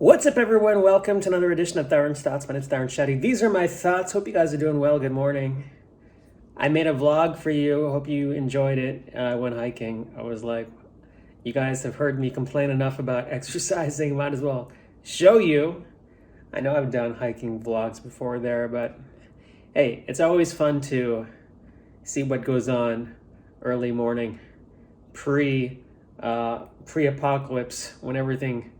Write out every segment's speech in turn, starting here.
What's up, everyone? Welcome to another edition of Taruns Thoughts. My name's Tarun Shetty. These are my thoughts. Hope you guys are doing well. Good morning. I made a vlog for you. Hope you enjoyed it. I went hiking. I was like, you guys have heard me complain enough about exercising. Might as well show you. I know I've done hiking vlogs before there, but hey, it's always fun to see what goes on early morning, pre-apocalypse, when everything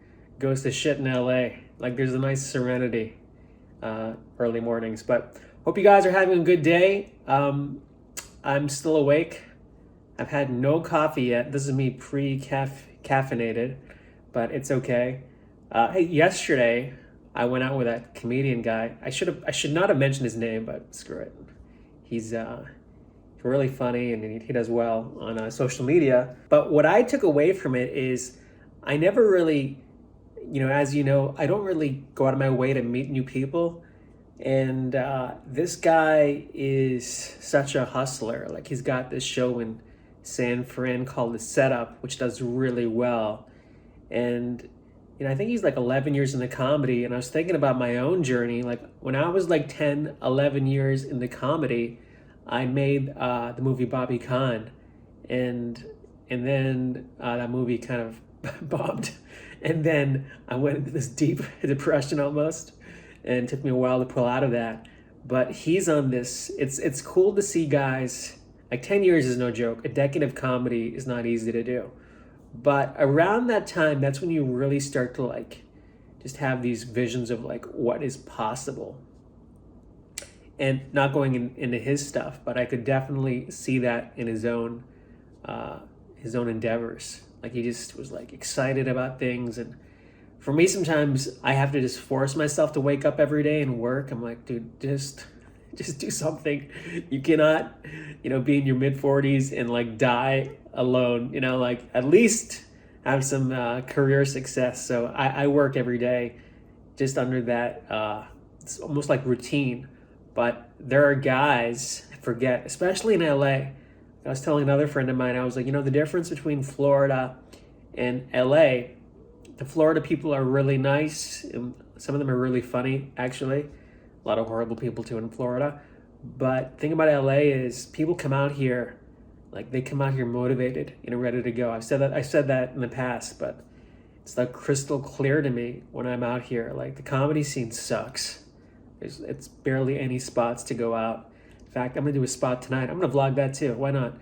goes to shit in LA. Like, there's a nice serenity early mornings. But hope you guys are having a good day. I'm still awake. I've had no coffee yet. This is me pre-caffeinated, but it's okay. Hey, yesterday I went out with that comedian guy. I should not have mentioned his name, but screw it. He's really funny and he does well on social media. But what I took away from it is I never really, as you know, I don't really go out of my way to meet new people. And this guy is such a hustler. Like, he's got this show in San Fran called The Setup, which does really well. And I think he's like 11 years into comedy. And I was thinking about my own journey. Like, when I was like 10, 11 years into comedy, I made the movie Bobby Khan. And then that movie kind of bombed. And then I went into this deep depression almost, and it took me a while to pull out of that. But he's on this. It's cool to see guys, like 10 years is no joke. A decade of comedy is not easy to do. But around that time, that's when you really start to like just have these visions of like what is possible. And not going into his stuff, but I could definitely see that in his own endeavors. Like, he just was like excited about things. And for me, sometimes I have to just force myself to wake up every day and work. I'm like, dude, just do something. You cannot, be in your mid 40s and like die alone, like at least have some career success. So I work every day just under that, it's almost like routine. But there are guys, I forget, especially in LA. I was telling another friend of mine, I was like, the difference between Florida and LA, the Florida people are really nice. And some of them are really funny, actually. A lot of horrible people too in Florida. But the thing about LA is people come out here, like they come out here motivated, ready to go. I said that in the past, but it's like crystal clear to me when I'm out here. Like, the comedy scene sucks. It's barely any spots to go out. In fact, I'm gonna do a spot tonight. I'm gonna vlog that too. Why not?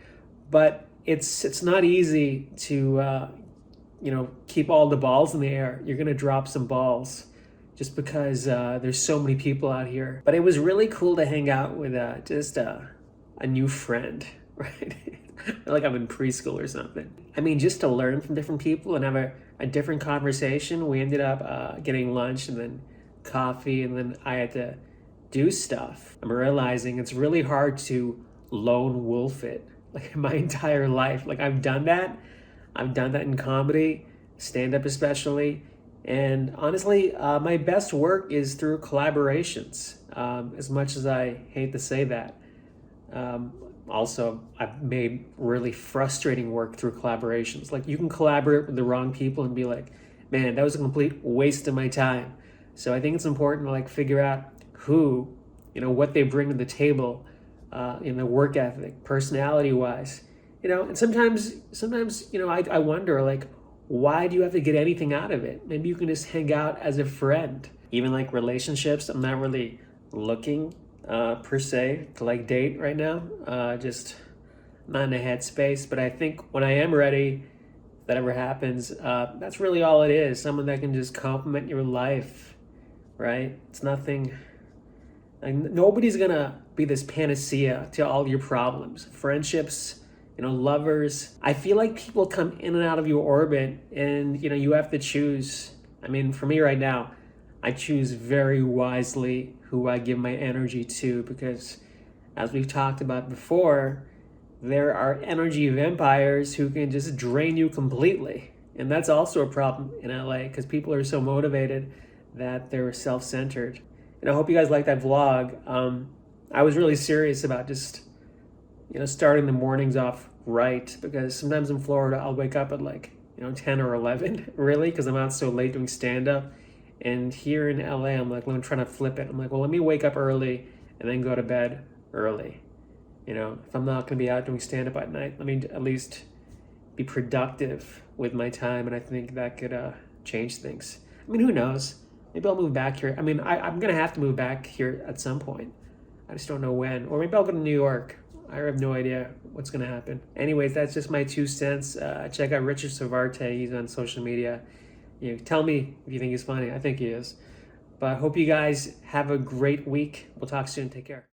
But it's not easy to keep all the balls in the air. You're gonna drop some balls just because there's so many people out here. But it was really cool to hang out with just a new friend, right? Like I'm in preschool or something. I mean, just to learn from different people and have a different conversation. We ended up getting lunch and then coffee, and then I had to do stuff. I'm realizing it's really hard to lone wolf it, like my entire life. Like, I've done that in comedy, stand-up especially, and honestly, my best work is through collaborations, as much as I hate to say that. Also, I've made really frustrating work through collaborations. Like, you can collaborate with the wrong people and be like, man, that was a complete waste of my time. So I think it's important to like figure out who, what they bring to the table, in the work ethic, personality wise, and sometimes, I wonder, like, why do you have to get anything out of it? Maybe you can just hang out as a friend. Even like relationships, I'm not really looking per se to like date right now, just not in a headspace. But I think when I am ready, if that ever happens, that's really all it is. Someone that can just complement your life. Right? It's nothing, like, nobody's gonna be this panacea to all your problems. Friendships, lovers. I feel like people come in and out of your orbit, and you have to choose. I mean, for me right now, I choose very wisely who I give my energy to, because as we've talked about before, there are energy vampires who can just drain you completely. And that's also a problem in LA, because people are so motivated that they're self-centered. And I hope you guys like that vlog. I was really serious about just, starting the mornings off right, because sometimes in Florida, I'll wake up at like, 10 or 11, really, because I'm out so late doing stand-up. And here in LA, I'm like, I'm trying to flip it. I'm like, well, let me wake up early and then go to bed early. You know, if I'm not going to be out doing stand-up at night, let me at least be productive with my time. And I think that could change things. I mean, who knows? Maybe I'll move back here. I mean, I'm going to have to move back here at some point. I just don't know when. Or maybe I'll go to New York. I have no idea what's going to happen. Anyways, that's just my 2 cents. Check out Richard Savarte. He's on social media. You know, tell me if you think he's funny. I think he is. But I hope you guys have a great week. We'll talk soon. Take care.